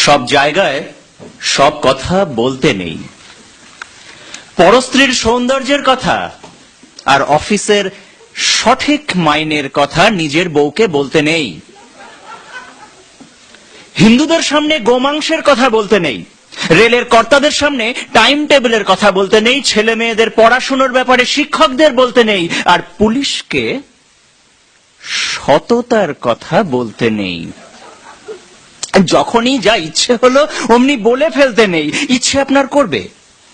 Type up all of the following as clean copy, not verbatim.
সব জায়গায় সব কথা বলতে নেই। পরস্ত্রীর সৌন্দর্যের কথা আর অফিসের সঠিক মাইনের কথা নিজের বউকে বলতে নেই। হিন্দুদের সামনে গোমাংসের কথা বলতে নেই, রেলের কর্তাদের সামনে টাইম টেবিলের কথা বলতে নেই, ছেলে মেয়েদের পড়াশোনার ব্যাপারে শিক্ষকদের বলতে নেই, আর পুলিশকে সততার কথা বলতে নেই। যখনই যা ইচ্ছে হলো অমনি বলে ফেলতে নেই। ইচ্ছে আপনার করবে,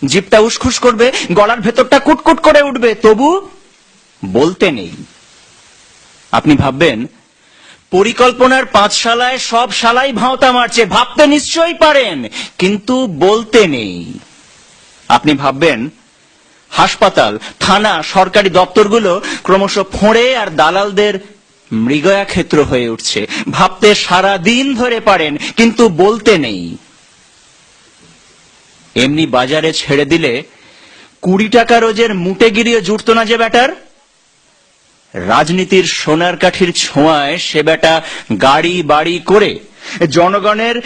জিভটা উসখুস করবে, গলার ভেতরটা কুটকুট করে উঠবে, তবু বলতে নেই। আপনি ভাববেন পরিকল্পনার পাঁচশালায় সব শালাই ভাঁওতা মারছে, ভাবতে নিশ্চয়ই পারেন, কিন্তু বলতে নেই। আপনি ভাববেন হাসপাতাল, থানা, সরকারি দপ্তরগুলো ক্রমশ ফোঁড়ে আর দালালদের মৃগয়া ক্ষেত্র হয়ে উঠছে, ভাবতে সারা দিন ধরে পারেন, কিন্তু বলতে নেই। এমনি বাজারে ছেড়ে দিলে 20 টাকা রোজের মুটেগিরিও জুটতো না যে ব্যাটার। রাজনীতির সোনার কাঠির ছোঁয়ায় সে বেটা গাড়ি বাড়ি করে জনগণের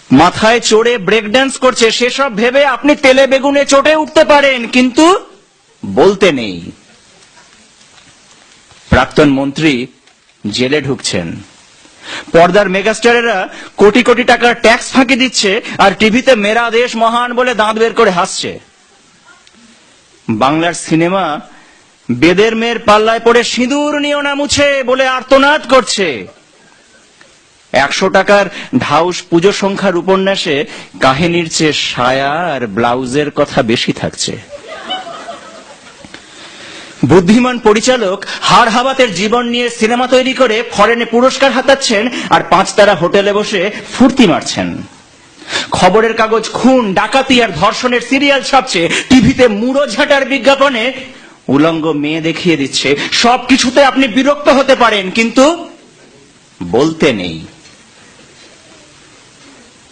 মাথায় চড়ে ব্রেক ড্যান্স করছে, সেসব ভেবে আপনি তেলে বেগুনে চটে উঠতে পারেন, কিন্তু বলতে নেই। প্রাক্তন মন্ত্রী জেলে ঢুকছেন, পর্দার মেগাস্টারেরা কোটি কোটি টাকার ট্যাক্স ফাঁকি দিচ্ছে, আর টিভিতে মেরা দেশ মহান বলে দাঁত বের করে হাসছে। বাংলার সিনেমা বেদের মেয়ের পাল্লায় পড়ে সিঁদুর নিও না মুছে বলে আর্তনাদ করছে। 100 টাকার ঢাউস পুজো সংখ্যার উপন্যাসে কাহিনীর চেয়ে সায়া আর ব্লাউজের কথা বেশি থাকছে। বুদ্ধিমান পরিচালক হাড় হাবাতের জীবন নিয়ে সিনেমা তৈরি করে ফরেনে পুরস্কার হাতাচ্ছেন, আর 5 তারা হোটেলে বসে ফুর্তি মারছেন। খবরের কাগজ খুন, ডাকাতি আর ধর্ষণের সিরিয়াল ছাপছে, টিভিতে মুড়ো ঝাঁটার বিজ্ঞাপনে উলঙ্গ মেয়ে দেখিয়ে দিচ্ছে। সবকিছুতে আপনি বিরক্ত হতে পারেন, কিন্তু বলতে নেই।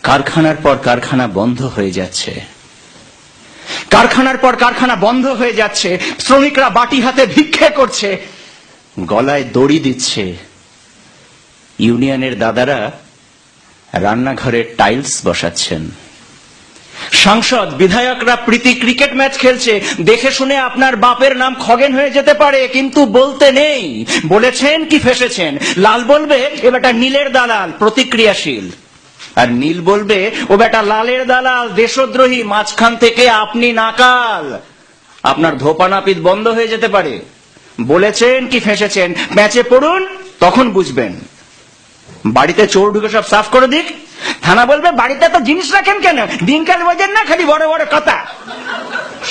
কারখানার পর কারখানা বন্ধ হয়ে যাচ্ছে, কারখানার পর কারখানা বন্ধ হয়ে যাচ্ছে, শ্রমিকরা বাটি হাতে ভিক্ষে করছে, গলায় দড়ি দিচ্ছে। ইউনিয়নের দাদারা রান্নাঘরে টাইলস বসাচ্ছেন। সাংসদ বিধায়করা প্রীতি ক্রিকেট ম্যাচ খেলছে, দেখে শুনে আপনার বাপের নাম খগেন হয়ে যেতে পারে, কিন্তু বলতে নেই। বলেছেন কি ফেসেছেন? লাল বলবে এ বেটা নীলের দালাল, প্রতিক্রিয়াশীল, আর নীল বলবে ও বেটা লালের দালাল, দেশদ্রোহী। মাঝখান থেকে আপনি নাকাল, আপনার ধোপা নাপিত বন্ধ হয়ে যেতে পারে। বলেছেন কি ফেসেছেন? ম্যাচে পড়ুন, তখন বুঝবেন। বাড়িতে চোর ঢুকে সব সাফ করে দিক, থানা বলবে বাড়িতে তো জিনিস রাখেন কেন, দিনকাল বোঝেন না, খালি বড় বড় কথা।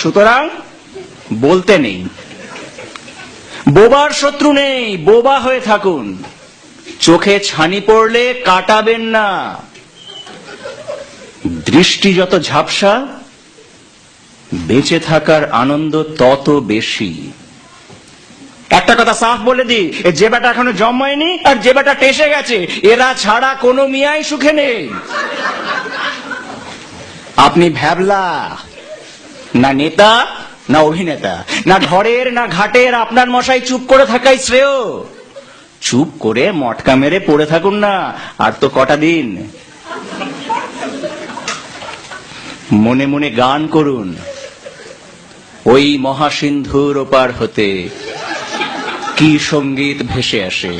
সুতরাং বলতে নেই। বোবার শত্রু নেই, বোবা হয়ে থাকুন। চোখে ছানি পড়লে কাটাবেন না। দৃষ্টি যত ঝাপসা, বেঁচে থাকার আনন্দ তত বেশি। একটা কথা সাফ বলে দি, যে বেটা এখনো জন্মায়নি আর যে বেটা টেসে গেছে, এরা ছাড়া কোনো মিয়াই সুখে নেই। আপনি ভ্যাবলা, না নেতা না অভিনেতা, না ঘরের না ঘাটের। আপনার মশাই চুপ করে থাকাই শ্রেয়। চুপ করে মটকা মেরে পড়ে থাকুন না, আর তো কটা দিন। মনে মনে গান করুন, ওই মহাসিন্ধুর ওপার হতে কি সঙ্গীত ভেসে আসে।